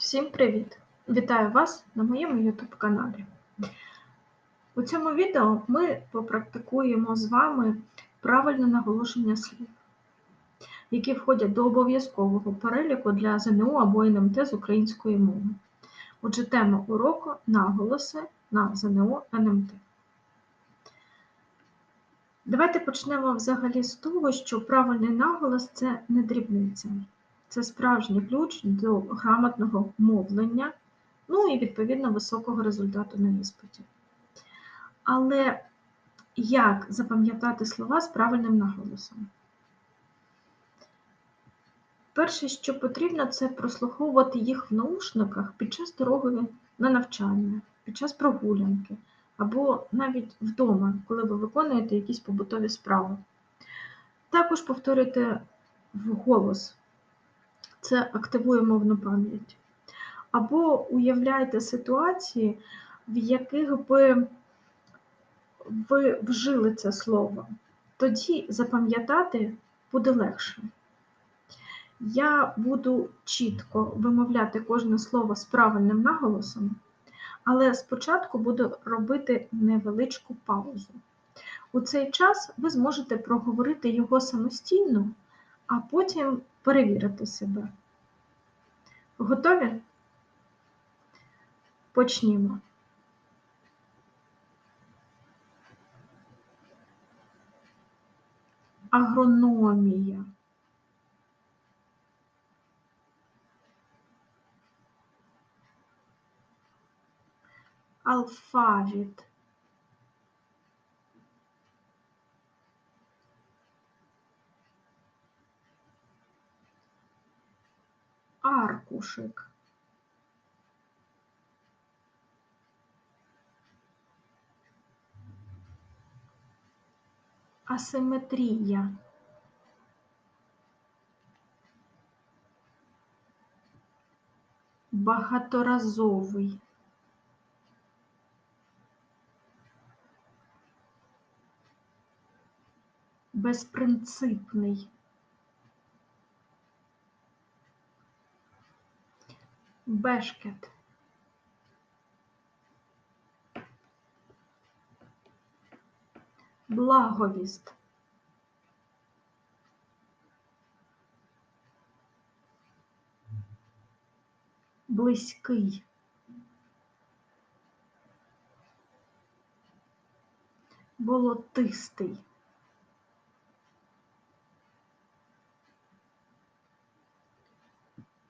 Всім привіт! Вітаю вас на моєму YouTube каналі. У цьому відео ми попрактикуємо з вами правильне наголошення слів, які входять до обов'язкового переліку для ЗНО або НМТ з української мови. Отже, тема уроку – наголоси на ЗНО НМТ. Давайте почнемо взагалі з того, що правильний наголос – це не дрібниця. Це справжній ключ до грамотного мовлення, ну і, відповідно, високого результату на іспиті. Але як запам'ятати слова з правильним наголосом? Перше, що потрібно, це прослуховувати їх в наушниках під час дороги на навчання, під час прогулянки, або навіть вдома, коли ви виконуєте якісь побутові справи. Також повторюйте вголос. Це активує мовну пам'ять. Або уявляйте ситуації, в яких би ви вжили це слово. Тоді запам'ятати буде легше. Я буду чітко вимовляти кожне слово з правильним наголосом, але спочатку буду робити невеличку паузу. У цей час ви зможете проговорити його самостійно, а потім перевірити себе. Готові? Почнімо. Агрономія. Алфавіт. Аркушик. Асиметрія. Багаторазовий. Безпринципний. Бешкет. Благовіст. Близький. Болотистий.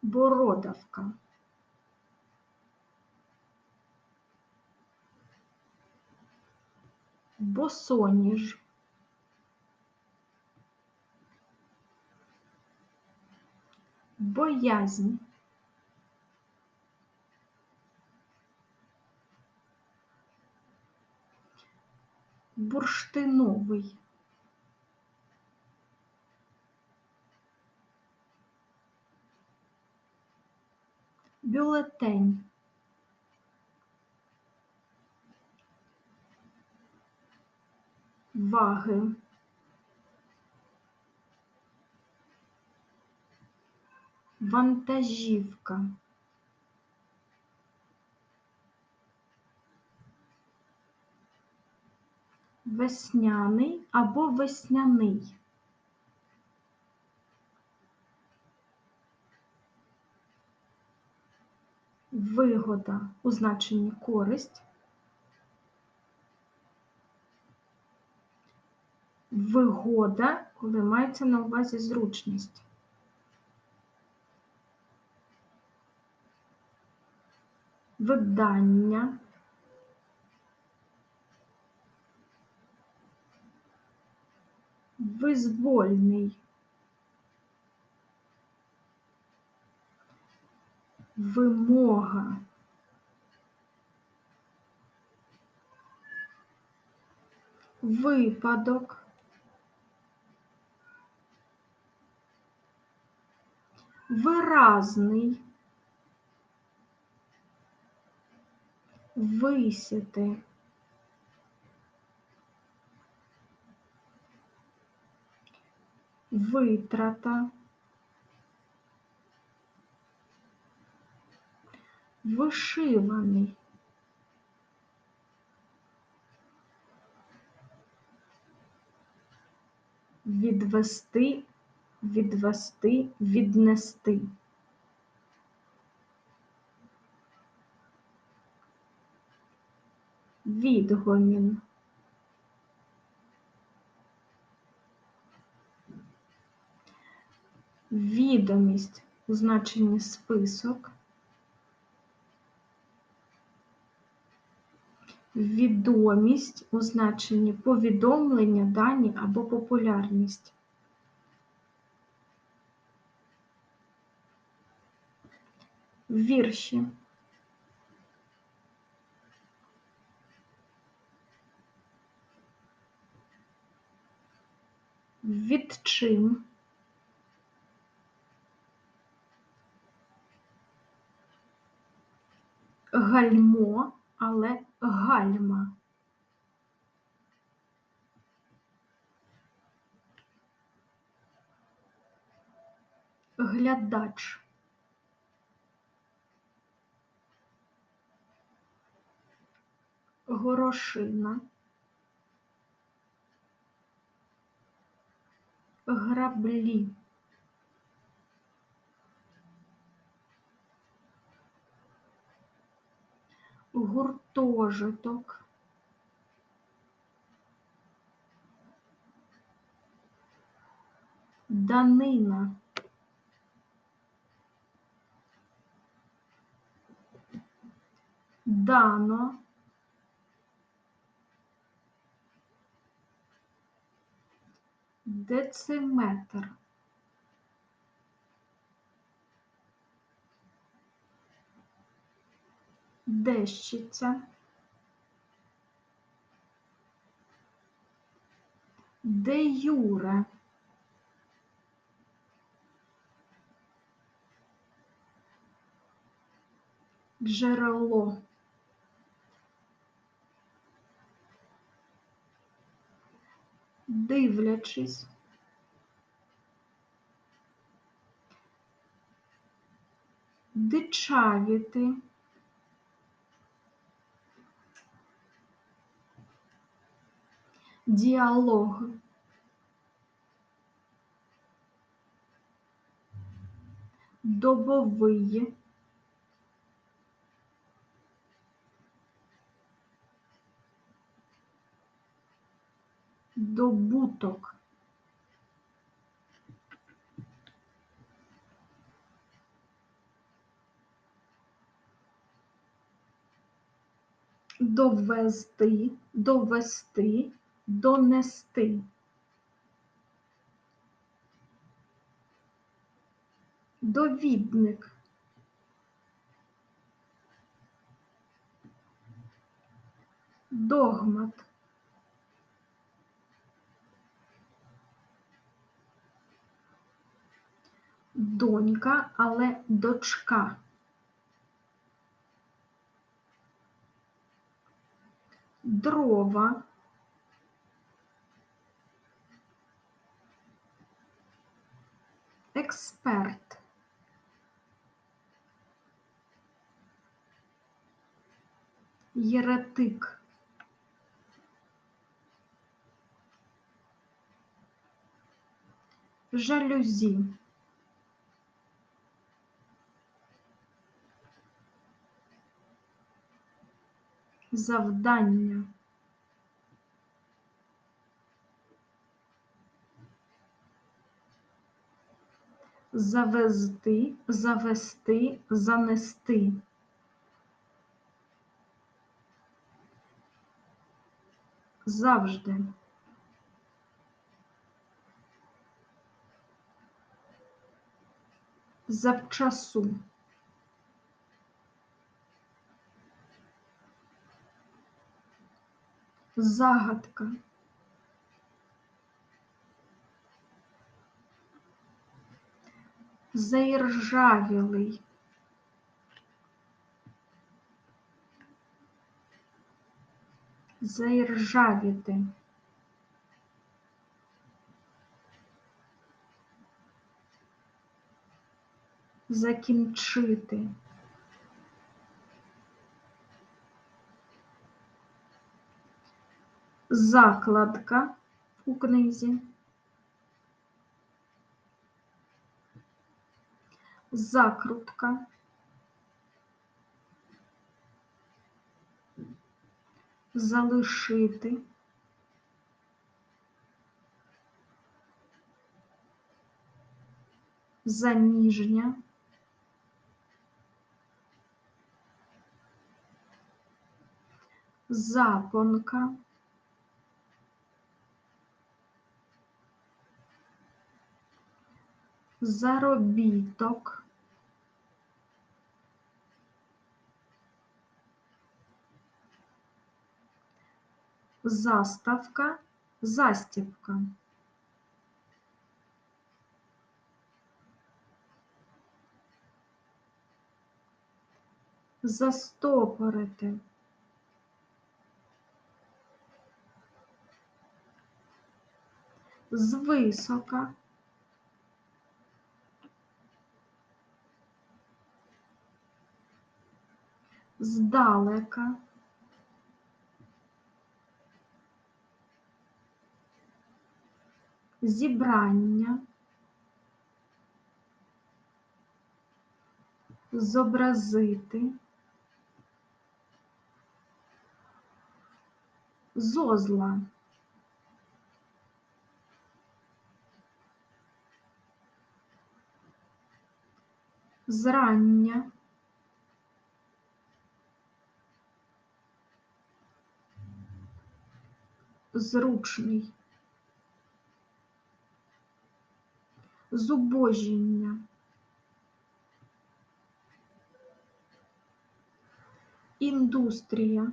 Бородавка. Босоніж. Боязнь. Бурштиновий. Бюлетень. Ваги. Вантажівка. Весняний або весняний. Вигода у значенні користь. Вигода, коли мається на увазі зручність. Видання. Визвольний. Вимога. Випадок. Виразний. Висіти. Витрата. вишиваний, відвести, відвести, віднести, відгомін, відомість у значенні список, відомість у значенні повідомлення, дані або популярність. Вірші. Відчим. Гальмо, але гальма. Глядач. Горошина. Граблі. Гуртожиток. Данина. Дано. Дециметр. Дещиця. Де юре. Джерело. Дивлячись. Дичавіти. Діалог. Добовий. Добуток. Довести, довести, донести. Довідник. Догмат. Донька, але дочка. Дрова. Експерт. Єретик. Жалюзі. Завдання. Завезти, завести, занести. Завжди. Завчасу. Загадка. Заіржавілий. Заіржавіти. Закінчити. закладка у книзі, закрутка, залишити, заміжня, запонка, заробіток, заставка, застібка. Застопорити, звисока, здалека, зібрання, зобразити, зозла, зрання, зручний, зубожіння, індустрія,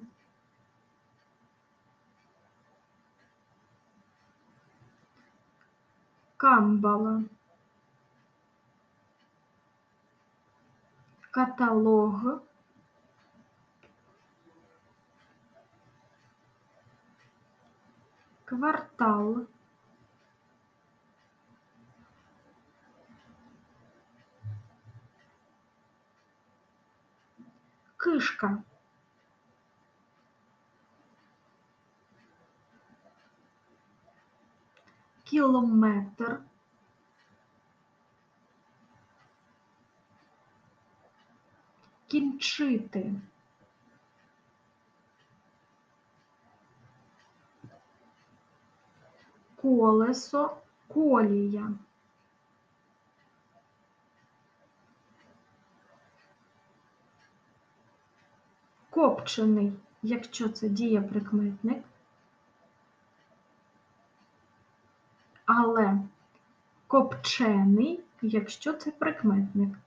камбала, каталог, квартал, кишка, кілометр, кінчити, колесо, колія, копчений, якщо це дієприкметник, але копчений, якщо це прикметник.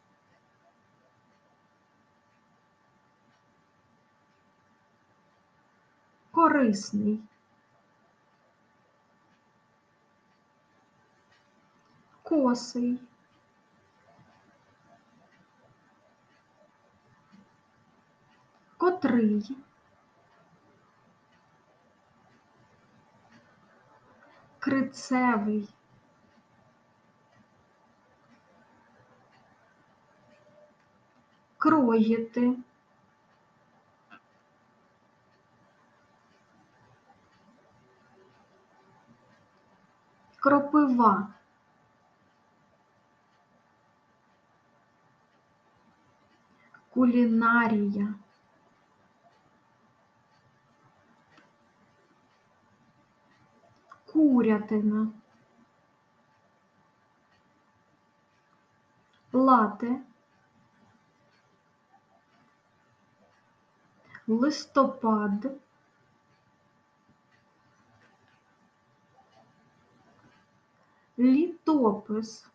Корисний, косий, котрий, крицевий, кроїти, кропива, кулінарія, курятина, лате, листопад, літопис,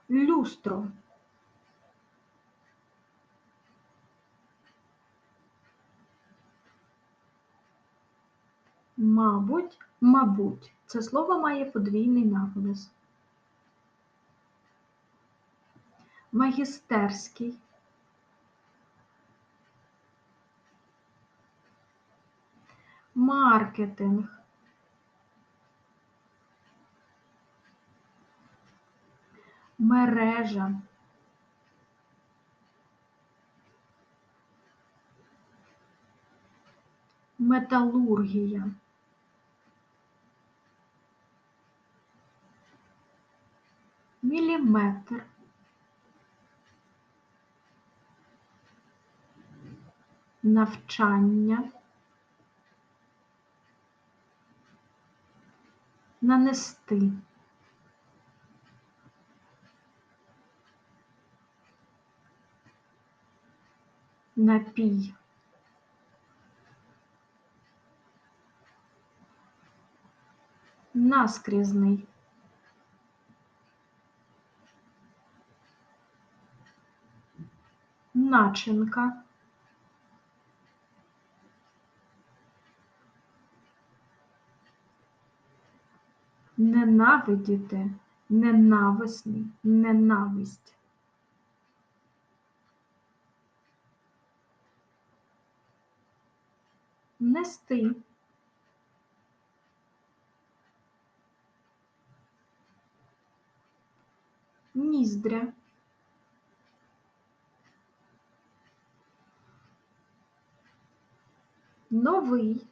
люстро, мабуть. Це слово має подвійний наголос. Магістерський, маркетинг, мережа, металургія, міліметр, навчання, нанести, напій, наскрізний, начинка, ненавидіти, ненависний, ненависть, нести, ніздря, новий,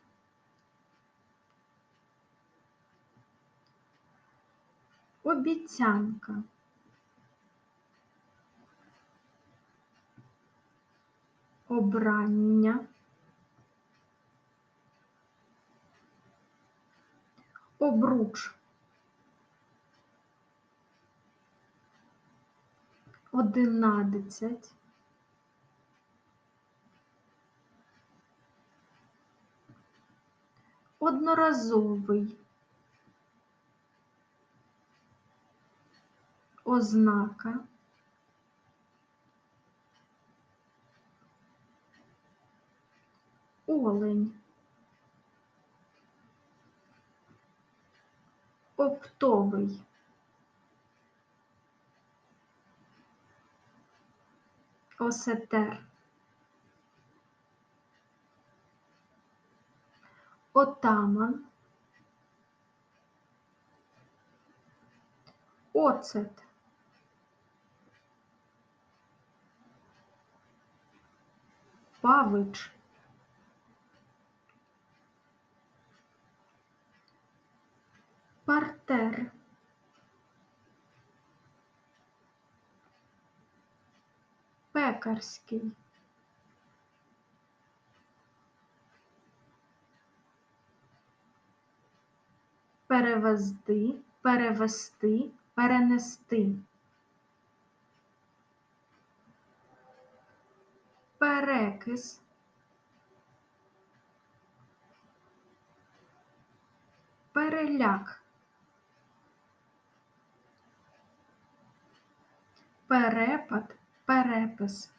обіцянка, обрання, обруч, одинадцять, одноразовий, ознака, олень, оптовий, осетер, отаман, оцет, павич, партер, пекарський, перевезти, перевести, перенести, перекис, переляк, перепад, перепис,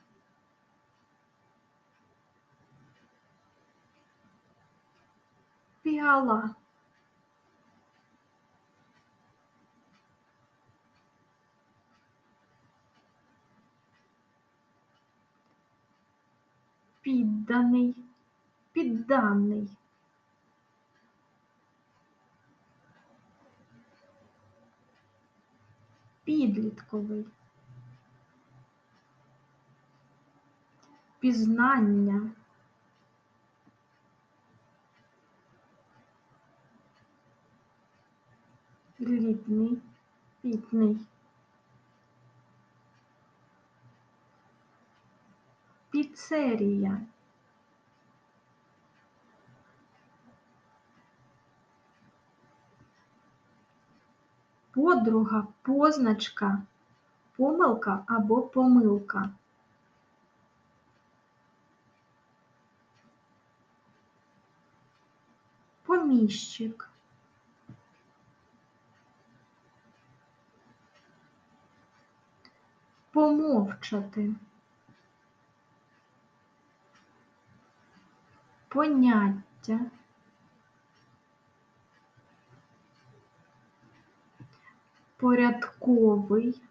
піала, підданий, підданий, підлітковий, пізнання, літній, пітний, піцерія, подруга, позначка, помилка або помилка, поміщик, помовчати, поняття, порядковий,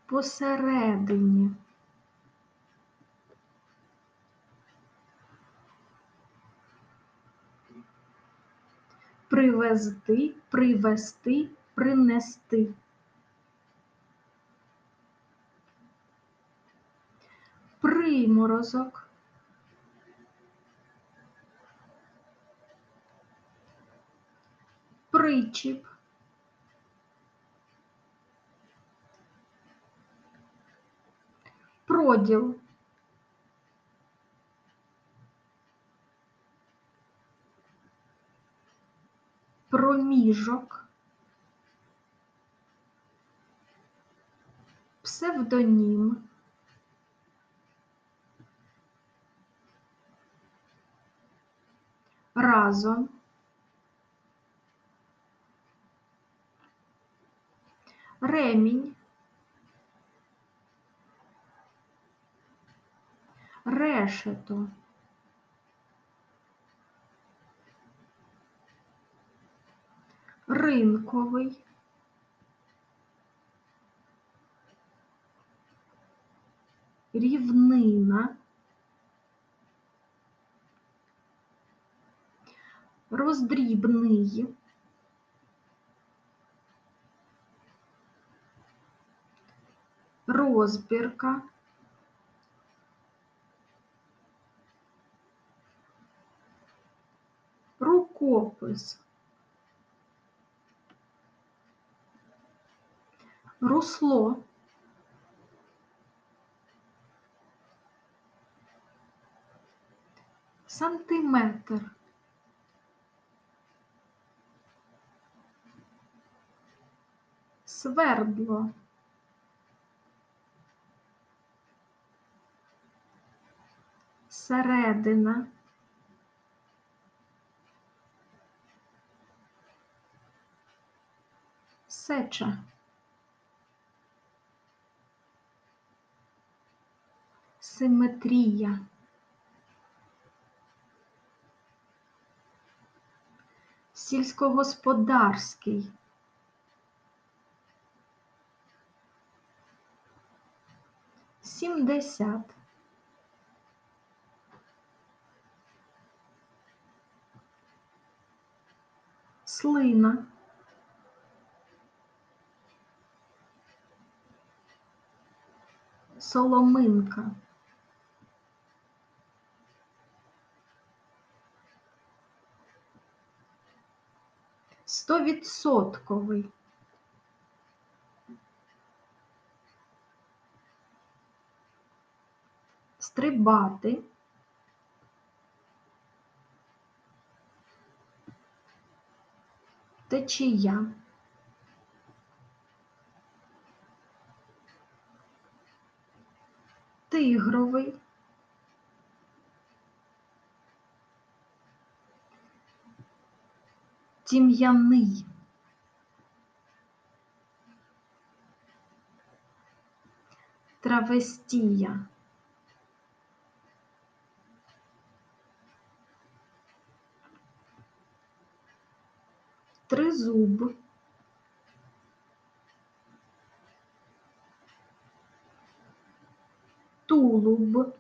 посередині, привезти, привести, принести, приморозок, причіп, проділ, проміжок, псевдонім, разом, ремінь, решето, ринковий, рівнина, роздрібний, розбірка, рукопис, русло, сантиметр, свердло, середина, сеча, симетрія, сільськогосподарський, сімдесят, слина, соломинка, стовідсотковий, стрибати, течія, тигровий, тім'яний, травестія, тризуб, тулуб,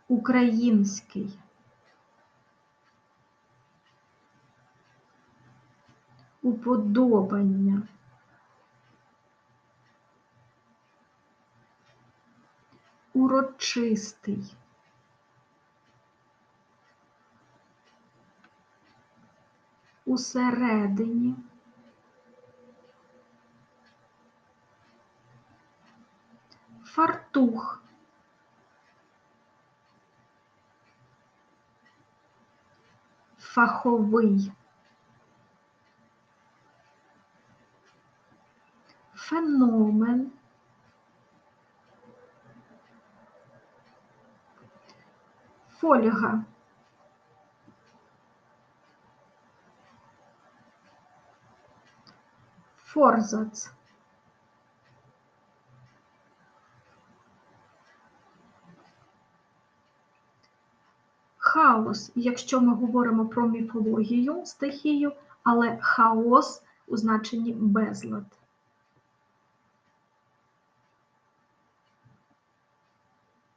український, уподобання, урочистий, усередині, фартух, фаховий, феномен, фольга, форзац, хаос, якщо ми говоримо про міфологію, стихію, але хаос у значенні безлад.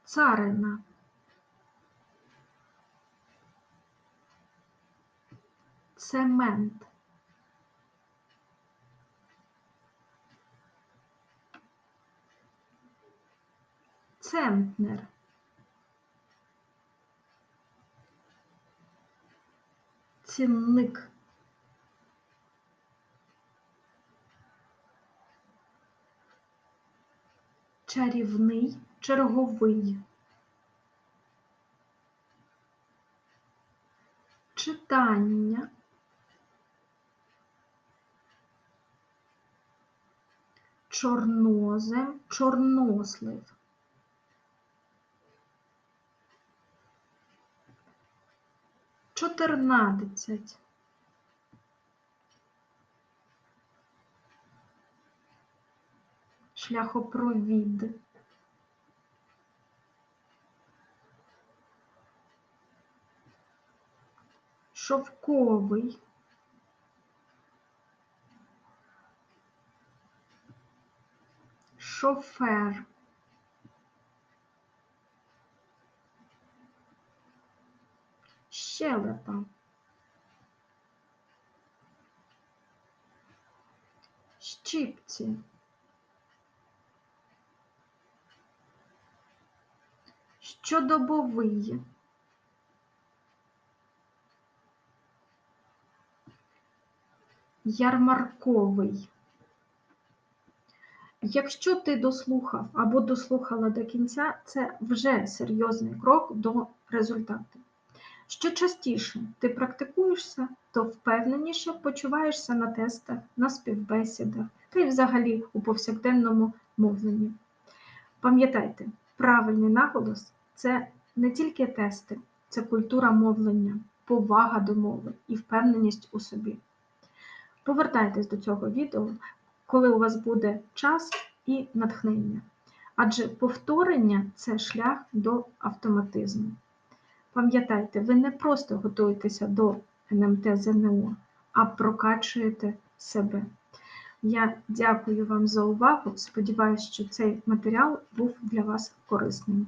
Царина, цемент, центнер, цінник, чарівний, черговий, читання, чорнозем, чорнослив, чотирнадцять, шляхопровід, шовковий, шофер, щелепа, щипці, щодобовий, ярмарковий. Якщо ти дослухав або дослухала до кінця, це вже серйозний крок до результату. Що частіше ти практикуєшся, то впевненіше почуваєшся на тестах, на співбесідах та й взагалі у повсякденному мовленні. Пам'ятайте, правильний наголос – це не тільки тести, це культура мовлення, повага до мови і впевненість у собі. Повертайтесь до цього відео, коли у вас буде час і натхнення. Адже повторення – це шлях до автоматизму. Пам'ятайте, ви не просто готуєтеся до НМТ ЗНО, а прокачуєте себе. Я дякую вам за увагу. Сподіваюся, що цей матеріал був для вас корисним.